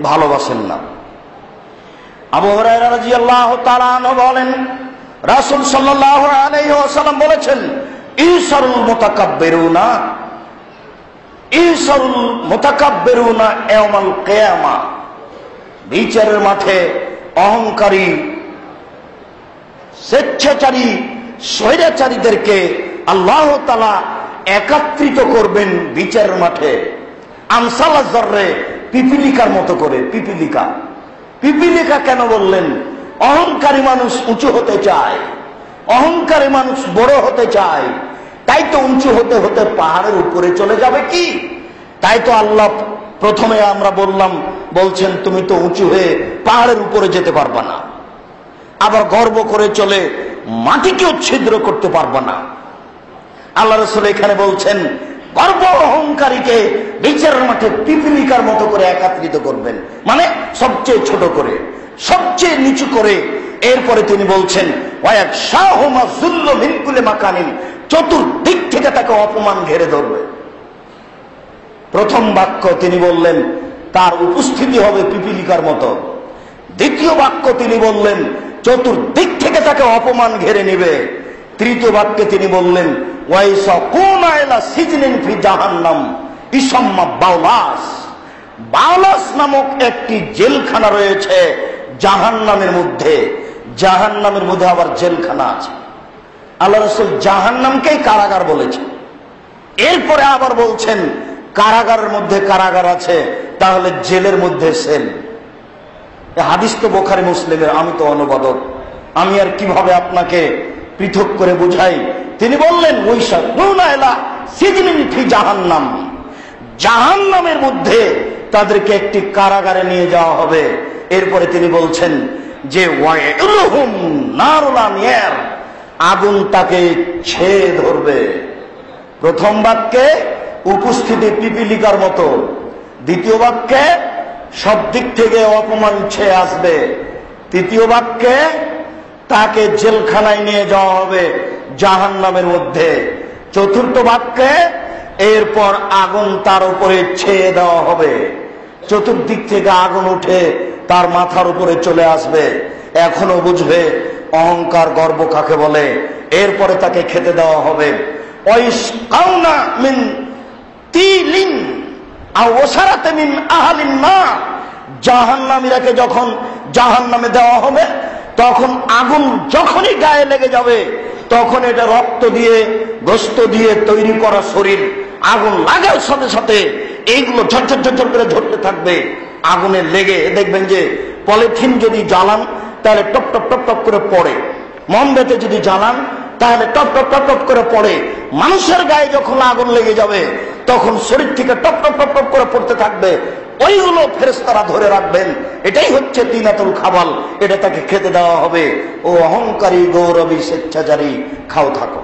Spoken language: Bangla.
ভালোবাসেন না। আবু হুরায়রা রাদিয়াল্লাহু তাআলা আনহু বলেন, রাসূল সাল্লাল্লাহু আলাইহি ওয়াসাল্লাম বলেছেন, ইসারুল মুতাকাব্বিরুনা ইয়াওমাল কিয়ামা, বিচারের মাঠে অহংকারী, স্বেচ্ছাচারী, স্বৈরাচারীদেরকে আল্লাহ তাআলা একত্রিত করবেন বিচারের মাঠে। আমসালা যররে, পিপিলিকার মতো করে। পিপিলিকা কেন বললেন? অহংকারী মানুষ উঁচু হতে চায়, অহংকারী মানুষ বড় হতে চায়, তাই তো উঁচু হতে হতে পাহাড়ের উপরে চলে যাবে কি? তাই তো আল্লাহ প্রথমে আমরা বলছেন তুমি তো উঁচু হয়ে পাহাড়ের উপরে যেতে পারবা না, আবার গর্ব করে চলে মাটিকেও ছিদ্র করতে পারবা না। আল্লাহ রাসূল এখানে বলছেন গর্ব অহংকারীকে বিচারের মাঠে পিপিলিকার মতো করে একত্রিত করবেন, মানে সবচেয়ে ছোট করে, সবচেয়ে নিচু করে। এরপরে তিনি বলছেন ওয়ায়াকশাহুমা যুল্লু মিন কুল্লি মাকানিন, চতুর্দিক থেকে তাকে অপমান ঘিরে ধরবে। প্রথম বাক্য তিনি বললেন তার উপস্থিতি হবে পিপিলিকার মতো। দ্বিতীয় বাক্য তিনি বললেন চতুর্দিক থেকে তাকে অপমান ঘিরে নেবে। তৃতীয় বাক্যে তিনি বললেন ওয়াইসাকুনা ইলা সিজনিন ফি জাহান্নাম ইসাম্মা বাওলাস, বাওলাস নামক একটি জেলখানা রয়েছে জাহান্নামের মধ্যে। জাহান্নামের মধ্যে আবার জেলখানা আছে। আল্লাহ রাসূল জাহান্নামকেই কারাগার বলেছেন। এরপরে আবার বলছেন কারাগারের মধ্যে কারাগার আছে, তাহলে জেলের মধ্যে সেল। হাদিস তো বুখারী মুসলিমের, আমি তো অনুবাদক, আমি আর কিভাবে আপনাকে পৃথক করে বুঝাই। তিনি বললেন ওয়াইসাকুনা ইলা সিজনিন ফি জাহান্নাম, জাহান্নামের মধ্যে তাদেরকে একটি কারাগারে নিয়ে যাওয়া হবে। এরপরে তিনি বলছেন যে ওয়াইলুহুম নারুল আমিয়ার, আগুন তাকে ছেয়ে ধরবে। প্রথম বাক্যে উপস্থিতি পিপিলিকার মতো, দ্বিতীয় বাক্যে সব দিক থেকে অপমান ছেয়ে আসবে, তৃতীয় বাক্যে তাকে জেলখানায় নিয়ে যাওয়া হবে জাহান্নামের মধ্যে, চতুর্থ বাক্যে এরপর আগুন তার উপরে ছেয়ে দেওয়া হবে, চতুর্দিক থেকে আগুন উঠে তার মাথার উপরে চলে আসবে। এখনো বুঝবে অহংকার গর্ব কাকে বলে। এরপরে তাকে খেতে দেওয়া হবে ওয়াইসকাউনা মিন তিলিন আও ওয়াসারাতে মিন আহলিন নার, জাহান্নামীরাকে যখন জাহান্নামে দেওয়া হবে তখন আগুন যখনই গায়ে লেগে যাবে তখন এটা রক্ত দিয়ে গোশত দিয়ে তৈরি করা শরীর, আগুন লাগার সাথে সাথে এইগুলো ঝরঝর ঝরঝর করে ঝরতে থাকবে আগুনে লেগে। দেখবেন যে পলিথিন যদি জ্বালান তাহলে টপ টপ টপ টপ করে পড়ে, মোমবাতি যদি জ্বালান তাহলে টপ টপ টপ টপ করে পড়ে। মানুষের গায়ে যখন আগুন লেগে যাবে তখন শরীর থেকে টপ টপ টপ টপ করে পড়তে থাকবে, ওইগুলো ফেরেশতারা ধরে রাখবেন। এটাই হচ্ছে তিনাতুল খাবাল, এটা তাকে খেতে দেওয়া হবে। ও অহংকারী গৌরবী স্বেচ্ছাচারী, খাও থাকো।